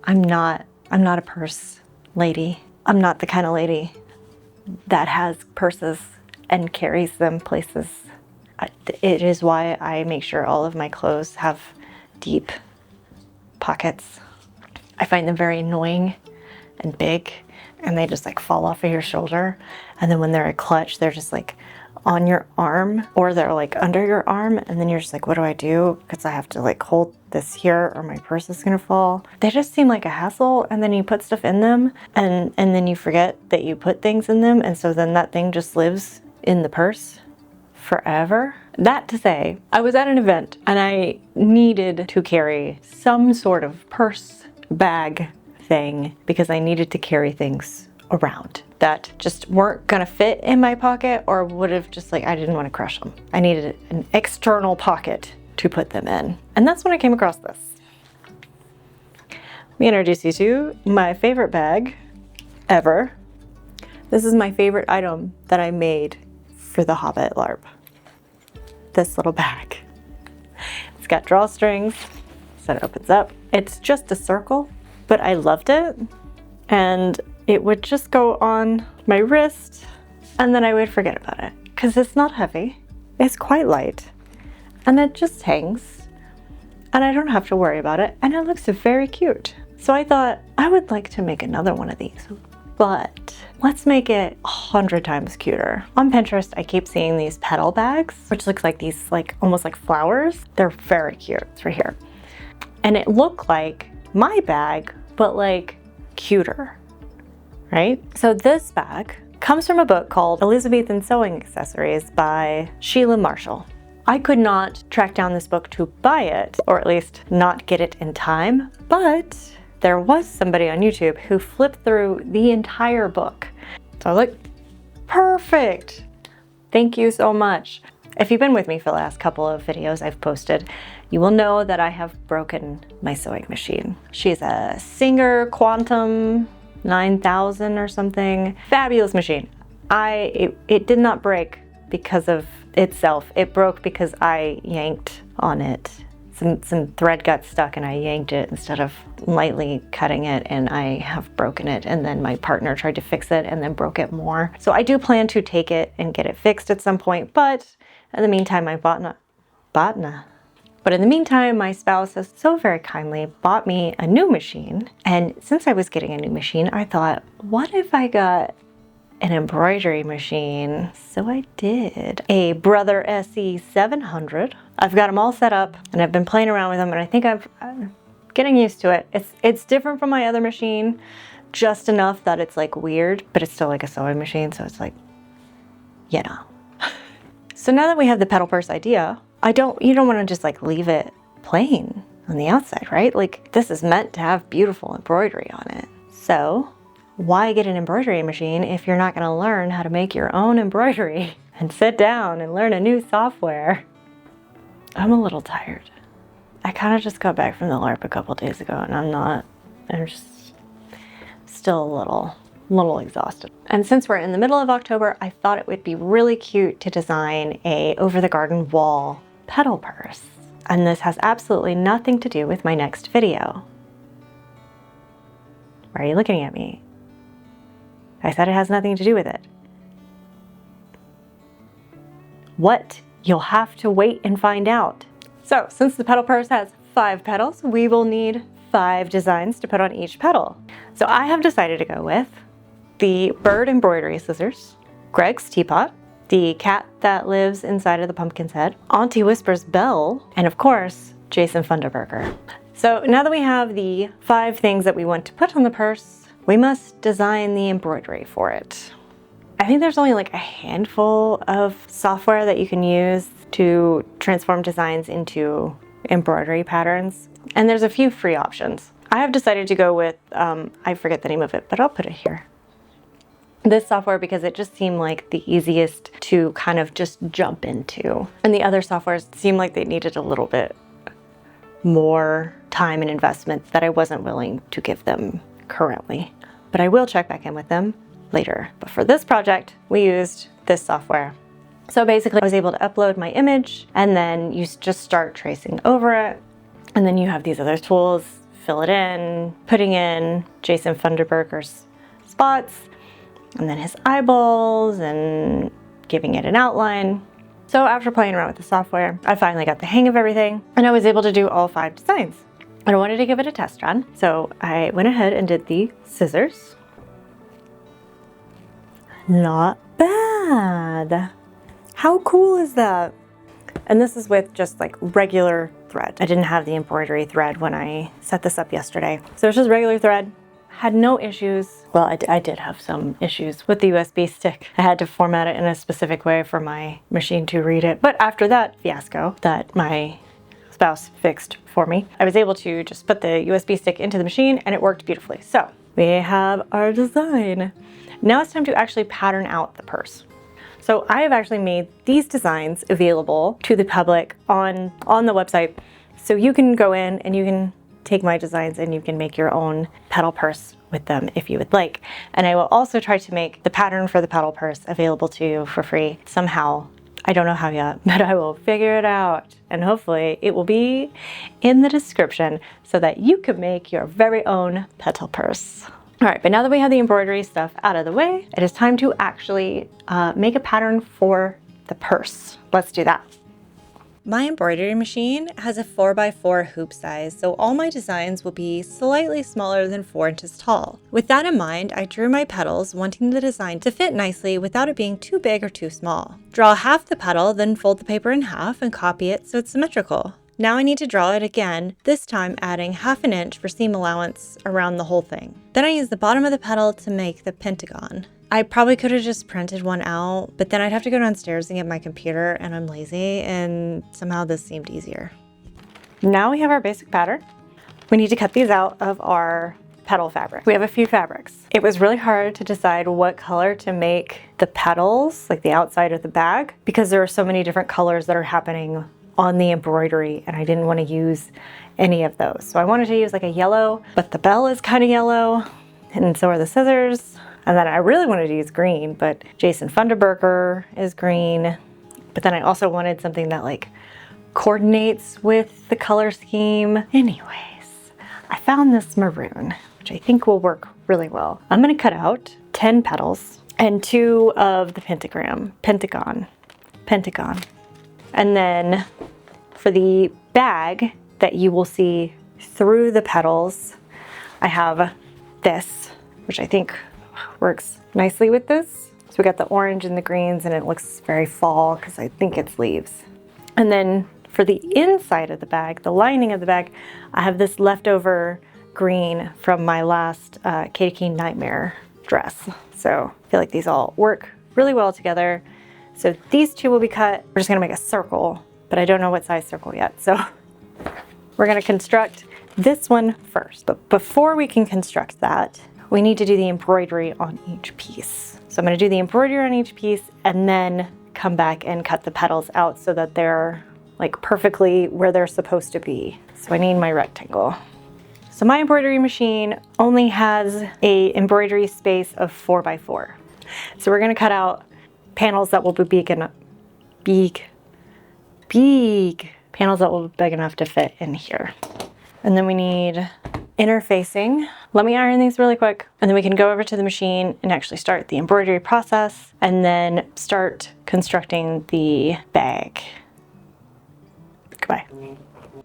I'm not a purse lady. I'm not the kind of lady that has purses and carries them places. It is why I make sure all of my clothes have deep pockets. I find them very annoying and big, and they just like fall off of your shoulder. And then when they're a clutch, they're just like on your arm, or they're like under your arm, and then you're just like, what do I do? Because I have to like hold this here or my purse is gonna fall. They just seem like a hassle, and then you put stuff in them and then you forget that you put things in them, and so then that thing just lives in the purse forever. That to say, I was at an event and I needed to carry some sort of purse bag thing because I needed to carry things around that just weren't gonna fit in my pocket, or would have just like, I didn't want to crush them. I needed an external pocket to put them in. And that's when I came across this. Let me introduce you to my favorite bag ever. This is my favorite item that I made for the Hobbit LARP. This little bag. It's got drawstrings, so it opens up. It's just a circle, but I loved it. And it would just go on my wrist, and then I would forget about it because it's not heavy. It's quite light, and it just hangs, and I don't have to worry about it, and it looks very cute. So I thought I would like to make another one of these, but let's make it 100 times cuter. On Pinterest, I keep seeing these petal bags, which looks like these like almost like flowers. They're very cute. It's right here. And it looked like my bag, but like cuter, right? So this bag comes from a book called Elizabethan Sewing Accessories by Sheila Marshall. I could not track down this book to buy it, or at least not get it in time, but there was somebody on YouTube who flipped through the entire book. So look, perfect. Thank you so much. If you've been with me for the last couple of videos I've posted, you will know that I have broken my sewing machine. She's a Singer Quantum 9000 or something. Fabulous machine. It did not break because of itself. It broke because I yanked on it. Some thread got stuck and I yanked it instead of lightly cutting it, and I have broken it, and then my partner tried to fix it and then broke it more. So I do plan to take it and get it fixed at some point, but in the meantime, But in the meantime, my spouse has so very kindly bought me a new machine. And since I was getting a new machine, I thought, what if I got an embroidery machine? So I did. A Brother SE 700. I've got them all set up and I've been playing around with them, and I think I'm getting used to it. It's different from my other machine, just enough that it's like weird, but it's still like a sewing machine, so it's like, you know. So now that we have the petal purse idea, you don't want to just like leave it plain on the outside, right? Like, this is meant to have beautiful embroidery on it. So why get an embroidery machine if you're not going to learn how to make your own embroidery and sit down and learn a new software? I'm a little tired. I kind of just got back from the LARP a couple days ago, and I'm just still a little exhausted. And since we're in the middle of October, I thought it would be really cute to design a over the garden wall petal purse. And this has absolutely nothing to do with my next video. Why are you looking at me? I said it has nothing to do with it. What? You'll have to wait and find out. So, since the petal purse has 5 petals, we will need 5 designs to put on each petal. So I have decided to go with the bird embroidery scissors, Greg's teapot, the cat that lives inside of the pumpkin's head, Auntie Whisper's bell, and of course, Jason Funderburger. So now that we have the 5 things that we want to put on the purse, we must design the embroidery for it. I think there's only like a handful of software that you can use to transform designs into embroidery patterns, and there's a few free options. I have decided to go with, I forget the name of it, but I'll put it here. This software, because it just seemed like the easiest to kind of just jump into. And the other softwares seemed like they needed a little bit more time and investment that I wasn't willing to give them currently. But I will check back in with them later. But for this project, we used this software. So basically, I was able to upload my image, and then you just start tracing over it. And then you have these other tools, fill it in, putting in Jason Funderburker's spots, and then his eyeballs, and giving it an outline. So after playing around with the software, I finally got the hang of everything, and I was able to do all 5 designs. And I wanted to give it a test run, so I went ahead and did the scissors. Not bad. How cool is that? And this is with just like regular thread. I didn't have the embroidery thread when I set this up yesterday. So it's just regular thread. Had no issues. Well, I did have some issues with the USB stick. I had to format it in a specific way for my machine to read it. But after that fiasco that my spouse fixed for me, I was able to just put the USB stick into the machine and it worked beautifully. So we have our design. Now it's time to actually pattern out the purse. So I have actually made these designs available to the public on the website. So you can go in and you can take my designs and you can make your own petal purse with them if you would like. And I will also try to make the pattern for the petal purse available to you for free somehow. I don't know how yet, but I will figure it out. And hopefully it will be in the description so that you can make your very own petal purse. All right, but now that we have the embroidery stuff out of the way, it is time to actually make a pattern for the purse. Let's do that. My embroidery machine has a 4x4 hoop size, so all my designs will be slightly smaller than 4 inches tall. With that in mind, I drew my petals, wanting the design to fit nicely without it being too big or too small. Draw half the petal, then fold the paper in half and copy it so it's symmetrical. Now I need to draw it again, this time adding 1/2 inch for seam allowance around the whole thing. Then I use the bottom of the petal to make the pentagon. I probably could have just printed one out, but then I'd have to go downstairs and get my computer, and I'm lazy, and somehow this seemed easier. Now we have our basic pattern. We need to cut these out of our petal fabric. We have a few fabrics. It was really hard to decide what color to make the petals, like the outside of the bag, because there are so many different colors that are happening on the embroidery, and I didn't want to use any of those. So I wanted to use like a yellow, but the bell is kind of yellow, and so are the scissors. And then I really wanted to use green, but Jason Funderburker is green. But then I also wanted something that like coordinates with the color scheme. Anyways, I found this maroon, which I think will work really well. I'm gonna cut out 10 petals and 2 of the pentagon. And then for the bag that you will see through the petals, I have this, which I think works nicely with this. So we got the orange and the greens, and it looks very fall because I think it's leaves. And then for the inside of the bag, the lining of the bag, I have this leftover green from my last Katie Keene Nightmare dress. So I feel like these all work really well together. So these 2 will be cut. We're just gonna make a circle, but I don't know what size circle yet. So we're gonna construct this one first. But before we can construct that, we need to do the embroidery on each piece. So I'm gonna do the embroidery on each piece and then come back and cut the petals out so that they're like perfectly where they're supposed to be. So I need my rectangle. So my embroidery machine only has a embroidery space of 4x4. So we're gonna cut out panels that will be big panels that will be big enough to fit in here. And then we need interfacing. Let me iron these really quick, and then we can go over to the machine and actually start the embroidery process and then start constructing the bag. Goodbye.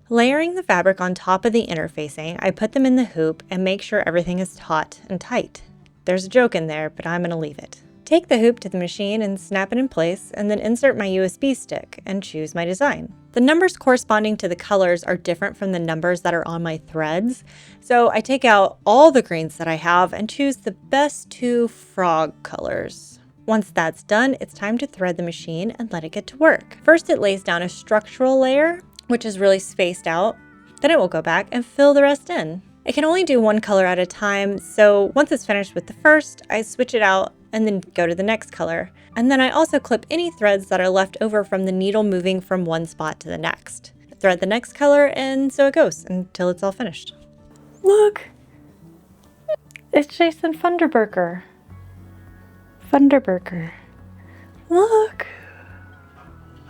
Layering the fabric on top of the interfacing, I put them in the hoop and make sure everything is taut and tight. There's a joke in there, but I'm gonna leave it. Take the hoop to the machine and snap it in place, and then insert my USB stick and choose my design. The numbers corresponding to the colors are different from the numbers that are on my threads, so I take out all the greens that I have and choose the best 2 frog colors. Once that's done, it's time to thread the machine and let it get to work. First, it lays down a structural layer, which is really spaced out. Then it will go back and fill the rest in. It can only do 1 color at a time, so once it's finished with the first, I switch it out and then go to the next color. And then I also clip any threads that are left over from the needle moving from one spot to the next. Thread the next color, and so it goes until it's all finished. Look! It's Jason Funderburker. Look!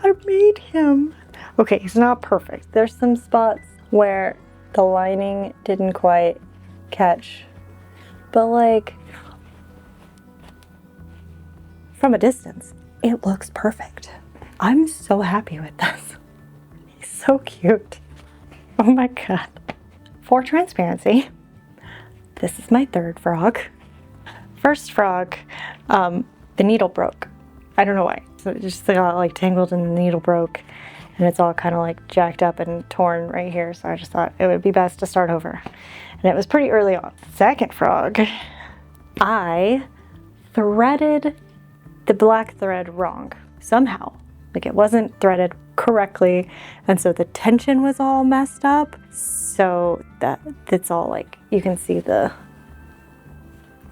I made him. Okay, he's not perfect. There's some spots where the lining didn't quite catch, but like from a distance, it looks perfect. I'm so happy with this. He's so cute. Oh my God. For transparency, this is my third frog. First frog, the needle broke. I don't know why. So it just got like tangled and the needle broke, and it's all kind of like jacked up and torn right here. So I just thought it would be best to start over. And it was pretty early on. Second frog, I threaded the black thread wrong somehow. Like it wasn't threaded correctly, and so the tension was all messed up. So that's all like, you can see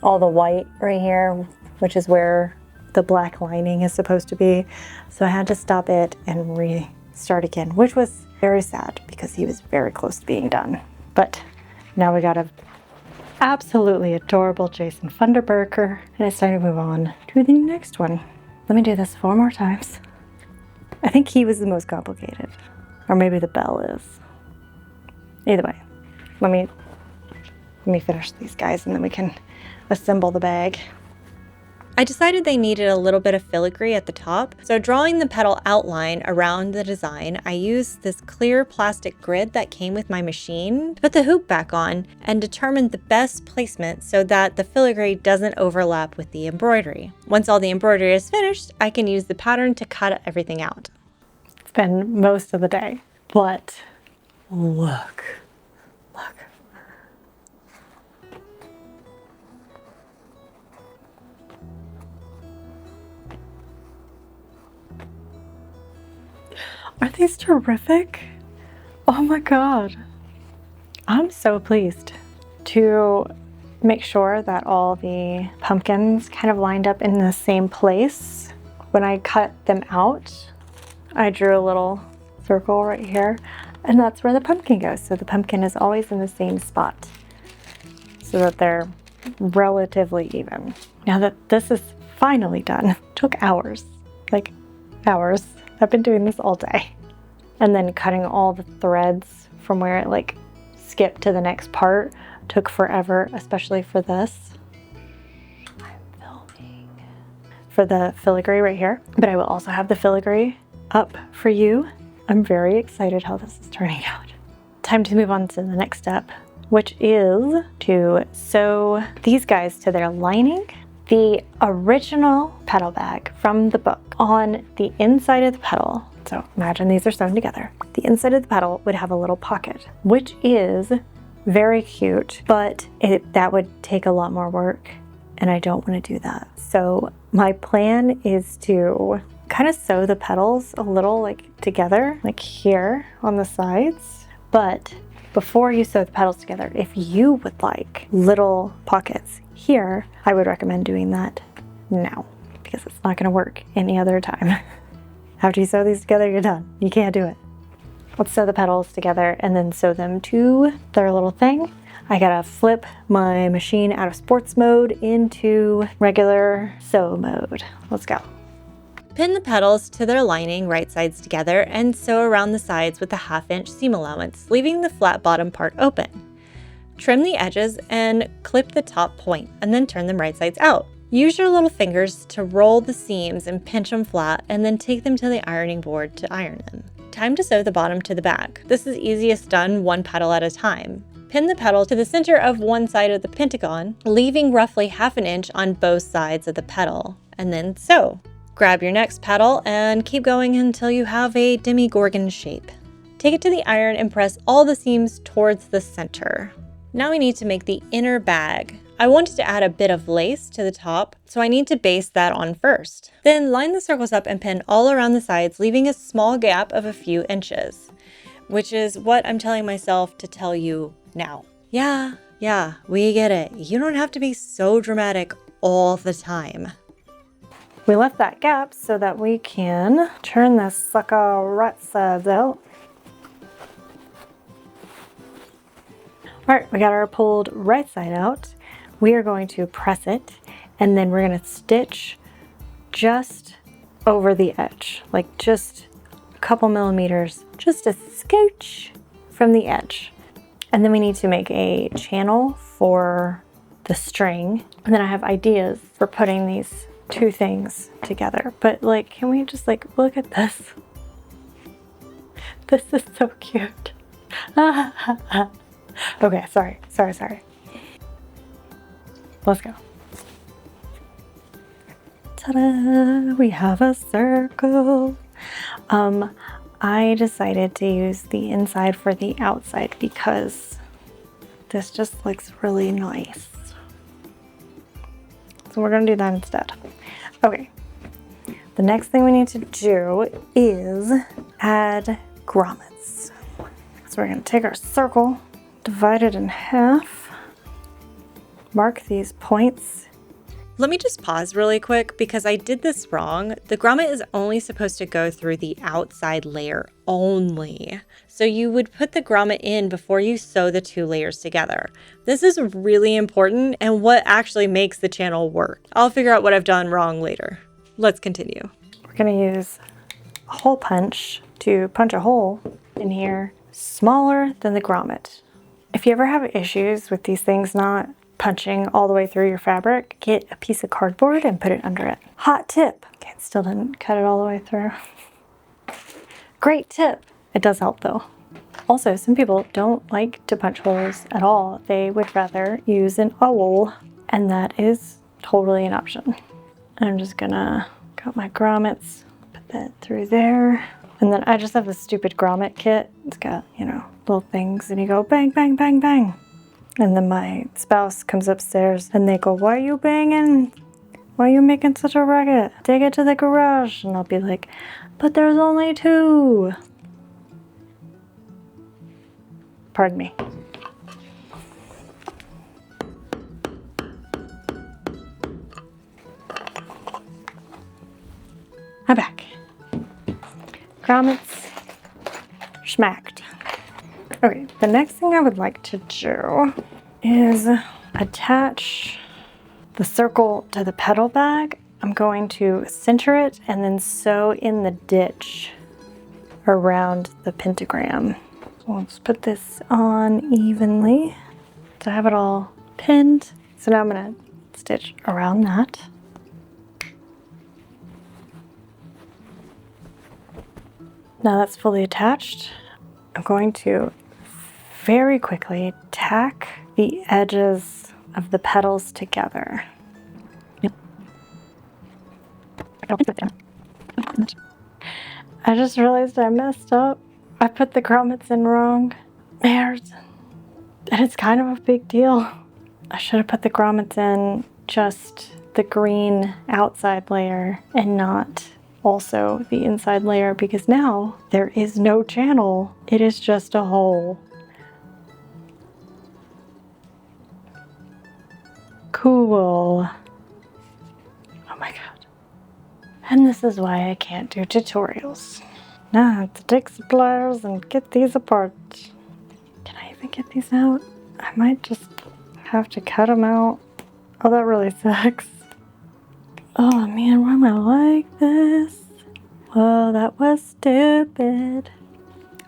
all the white right here, which is where the black lining is supposed to be. So I had to stop it and restart again, which was very sad because he was very close to being done. But now we got a absolutely adorable Jason Funderburker, and it's time to move on to the next one. Let me do this 4 more times. I think he was the most complicated, or maybe the bell is. Either way, let me finish these guys and then we can assemble the bag. I decided they needed a little bit of filigree at the top, so drawing the petal outline around the design, I used this clear plastic grid that came with my machine, put the hoop back on, and determined the best placement so that the filigree doesn't overlap with the embroidery. Once all the embroidery is finished, I can use the pattern to cut everything out. It's been most of the day, but look. Aren't these terrific? Oh my God. I'm so pleased to make sure that all the pumpkins kind of lined up in the same place. When I cut them out, I drew a little circle right here, and that's where the pumpkin goes. So the pumpkin is always in the same spot so that they're relatively even. Now that this is finally done, took hours, like hours. I've been doing this all day. And then cutting all the threads from where it like skipped to the next part took forever, especially for this. I'm filming. For the filigree right here, but I will also have the filigree up for you. I'm very excited how this is turning out. Time to move on to the next step, which is to sew these guys to their lining. The original petal bag from the book, on the inside of the petal, so imagine these are sewn together, the inside of the petal would have a little pocket, which is very cute, but that would take a lot more work, and I don't want to do that. So my plan is to kind of sew the petals a little like together, like here on the sides. But before you sew the petals together, if you would like little pockets here, I would recommend doing that now because it's not going to work any other time. After you sew these together, you're done. You can't do it. Let's sew the petals together and then sew them to their little thing. I gotta flip my machine out of sports mode into regular sew mode. Let's go. Pin the petals to their lining right sides together and sew around the sides with a 1/2-inch seam allowance, leaving the flat bottom part open. Trim the edges and clip the top point, and then turn them right sides out. Use your little fingers to roll the seams and pinch them flat, and then take them to the ironing board to iron them. Time to sew the bottom to the back. This is easiest done one petal at a time. Pin the petal to the center of one side of the pentagon, leaving roughly 1/2 inch on both sides of the petal, and then sew. Grab your next petal and keep going until you have a demigorgon shape. Take it to the iron and press all the seams towards the center. Now we need to make the inner bag. I wanted to add a bit of lace to the top, so I need to baste that on first. Then line the circles up and pin all around the sides, leaving a small gap of a few inches, which is what I'm telling myself to tell you now. Yeah, we get it. You don't have to be so dramatic all the time. We left that gap so that we can turn this sucker right sides out. All right, we got our pulled right side out. We are going to press it, and then we're going to stitch just over the edge, like just a couple millimeters, just a scooch from the edge. And then we need to make a channel for the string. And then I have ideas for putting these two things together. But like, can we just like, look at this? This is so cute. Okay, sorry. Let's go. Ta-da! We have a circle. I decided to use the inside for the outside because this just looks really nice. So we're gonna do that instead. Okay. The next thing we need to do is add grommets. So we're gonna take our circle, divide it in half, mark these points. Let me just pause really quick because I did this wrong. The grommet is only supposed to go through the outside layer only. So you would put the grommet in before you sew the two layers together. This is really important and what actually makes the channel work. I'll figure out what I've done wrong later. Let's continue. We're gonna use a hole punch to punch a hole in here smaller than the grommet. If you ever have issues with these things not punching all the way through your fabric, get a piece of cardboard and put it under it. Hot tip. Okay, it still didn't cut it all the way through. Great tip. It does help though. Also, some people don't like to punch holes at all. They would rather use an owl, and that is totally an option. I'm just gonna cut my grommets, put that through there. And then I just have this stupid grommet kit. It's got, you know, little things and you go bang, bang, bang, bang. And then my spouse comes upstairs and they go, "Why are you banging? Why are you making such a racket? Take it to the garage." And I'll be like, "But there's only two." Pardon me. I'm back. Grommets schmacked. Okay, the next thing I would like to do is attach the circle to the petal bag. I'm going to center it and then sew in the ditch around the pentagram. So let's put this on evenly to have it all pinned. So now I'm gonna stitch around that. Now that's fully attached, I'm going to very quickly tack the edges of the petals together. I just realized I messed up. I put the grommets in wrong. And it's kind of a big deal. I should have put the grommets in just the green outside layer and not also the inside layer, because now there is no channel. It is just a hole. Cool. Oh my god. And this is why I can't do tutorials. Now I have to take some pliers and get these apart. Can I even get these out? I might just have to cut them out. Oh, that really sucks. Oh man, why am I like this? Well, that was stupid.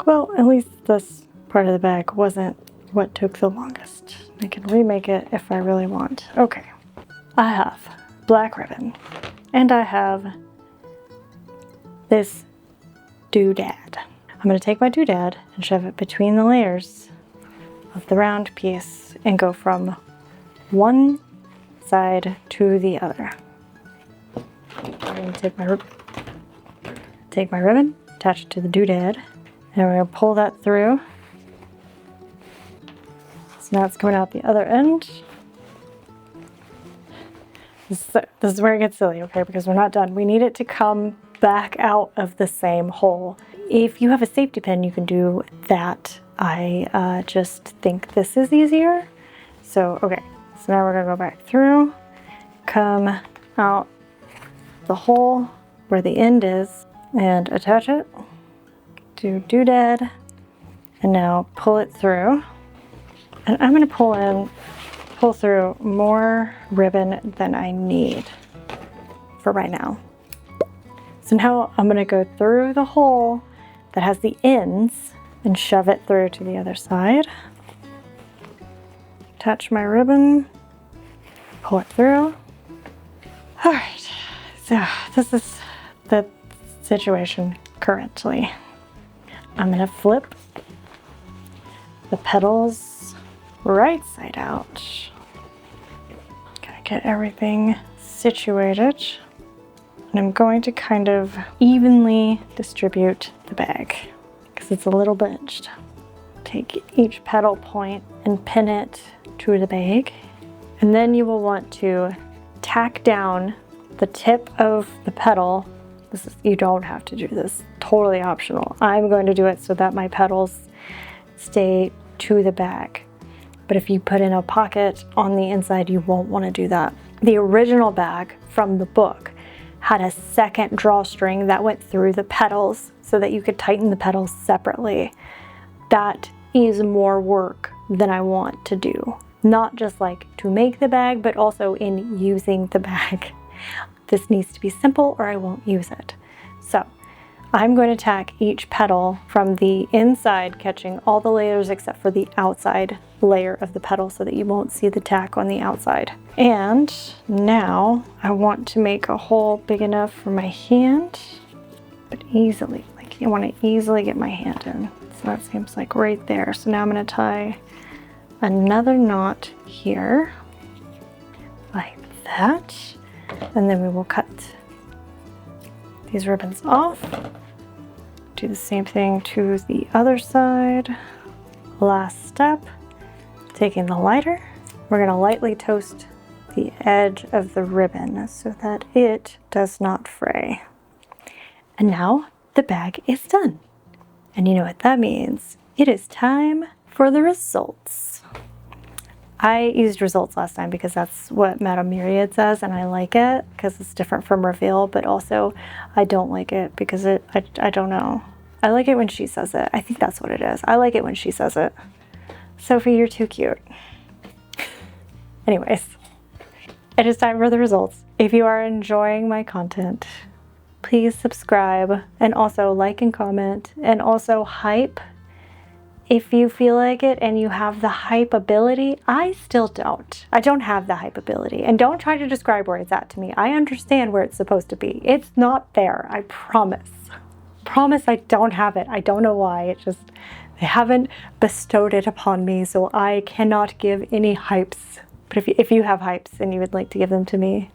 Well, at least this part of the bag wasn't what took the longest. I can remake it if I really want. Okay, I have black ribbon and I have this doodad. I'm gonna take my doodad and shove it between the layers of the round piece and go from one side to the other. I'm gonna take my ribbon, attach it to the doodad, and we're gonna pull that through. So now it's coming out the other end. This is where it gets silly, okay, because we're not done. We need it to come back out of the same hole. If you have a safety pin, you can do that. I just think this is easier. So, okay, so now we're gonna go back through, come out the hole where the end is, and attach it to doodad, and now pull it through. And I'm gonna pull through more ribbon than I need for right now. So now I'm gonna go through the hole that has the ends and shove it through to the other side. attach my ribbon, pull it through. All right, so this is the situation currently. I'm gonna flip the petals right side out. Gotta get everything situated. And I'm going to kind of evenly distribute the bag because it's a little bunched. Take each petal point and pin it to the bag. And then you will want to tack down the tip of the petal. You don't have to do this, totally optional. I'm going to do it so that my petals stay to the bag. But if you put in a pocket on the inside, you won't want to do that. The original bag from the book had a second drawstring that went through the petals so that you could tighten the petals separately. That is more work than I want to do. Not just like to make the bag, but also in using the bag. This needs to be simple or I won't use it. So I'm going to tack each petal from the inside, catching all the layers except for the outside layer of the petal so that you won't see the tack on the outside. And now I want to make a hole big enough for my hand, but easily, like you want to easily get my hand in. So that seems like right there. So now I'm going to tie another knot here like that. And then we will cut these ribbons off. Do the same thing to the other side. Last step, taking the lighter, we're going to lightly toast the edge of the ribbon so that it does not fray. And now the bag is done. And you know what that means? It is time for the results. I used results last time because that's what Madame Myriad says, and I like it because it's different from reveal, but also I don't like it because I don't know. I like it when she says it. I think that's what it is. I like it when she says it. Sophie, you're too cute. Anyways, it is time for the results. If you are enjoying my content, please subscribe and also like and comment and also hype if you feel like it and you have the hype ability. I still don't. I don't have the hype ability. And don't try to describe where it's at to me. I understand where it's supposed to be. It's not there, I promise. Promise I don't have it. I don't know why. It just, they haven't bestowed it upon me, so I cannot give any hypes. But if you have hypes and you would like to give them to me,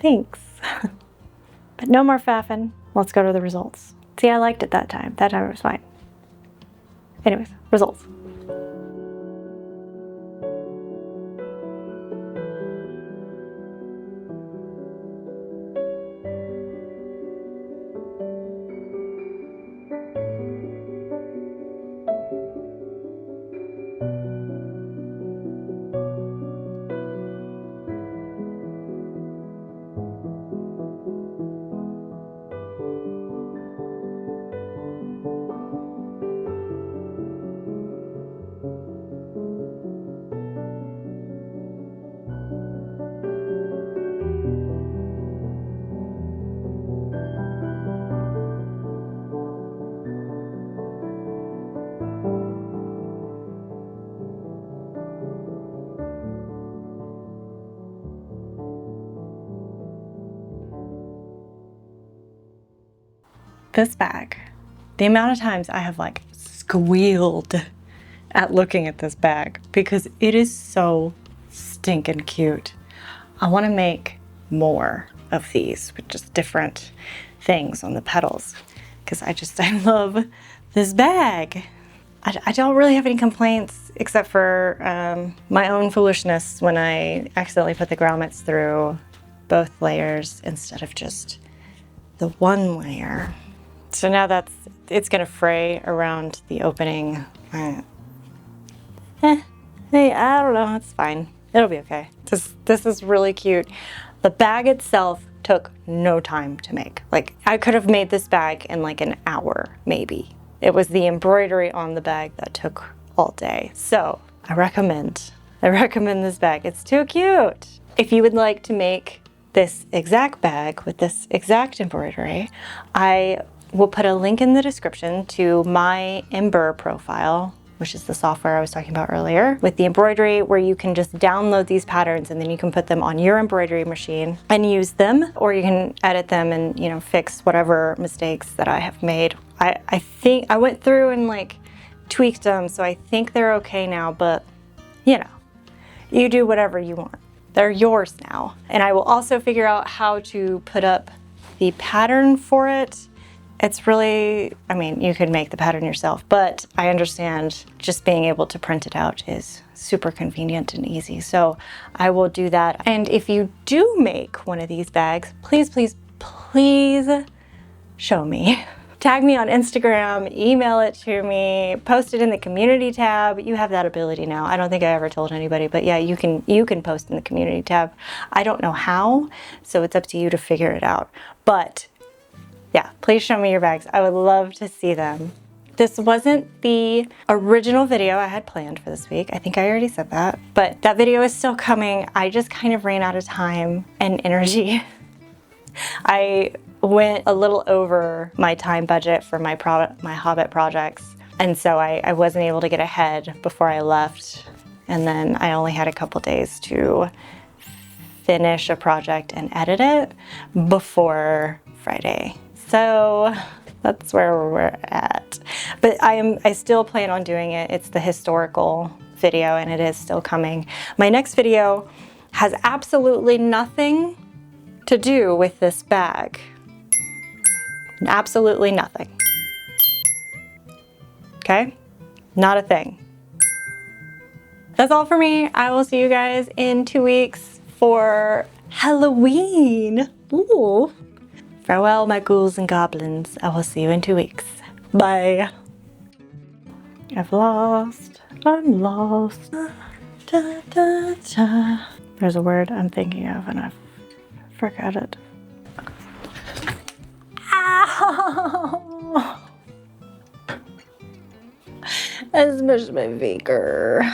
thanks. But no more faffing. Let's go to the results. See, I liked it that time. That time it was fine. Anyways, results. This bag, the amount of times I have like squealed at looking at this bag because it is so stinking cute. I want to make more of these with just different things on the petals because I love this bag. I don't really have any complaints except for my own foolishness when I accidentally put the grommets through both layers instead of just the one layer. So now it's gonna fray around the opening. Hey, I don't know, it's fine. It'll be okay. This is really cute. The bag itself took no time to make. Like, I could have made this bag in like an hour, maybe. It was the embroidery on the bag that took all day. So I recommend this bag. It's too cute. If you would like to make this exact bag with this exact embroidery, I will put a link in the description to my Ember profile which is the software I was talking about earlier, with the embroidery, where you can just download these patterns and then you can put them on your embroidery machine and use them, or you can edit them and, you know, fix whatever mistakes that I have made. I think I went through and like tweaked them, so I think they're okay now, but you know, you do whatever you want. They're yours now. And I will also figure out how to put up the pattern for it. It's really, I mean, you could make the pattern yourself, but I understand just being able to print it out is super convenient and easy. So I will do that. And if you do make one of these bags, please, please, please show me. Tag me on Instagram, email it to me, post it in the community tab. You have that ability now. I don't think I ever told anybody, but yeah, you can post in the community tab. I don't know how, so it's up to you to figure it out. But yeah, please show me your bags. I would love to see them. This wasn't the original video I had planned for this week. I think I already said that, but that video is still coming. I just kind of ran out of time and energy. I went a little over my time budget for my Hobbit projects, and so I wasn't able to get ahead before I left, and then I only had a couple days to finish a project and edit it before Friday. So that's where we're at. But I still plan on doing it. It's the historical video and it is still coming. My next video has absolutely nothing to do with this bag. Absolutely nothing. Okay? Not a thing. That's all for me. I will see you guys in 2 weeks for Halloween. Ooh. Farewell, my ghouls and goblins. I will see you in 2 weeks. Bye. I'm lost. Da, da, da. There's a word I'm thinking of and I forgot it. Ow! I smushed my finger.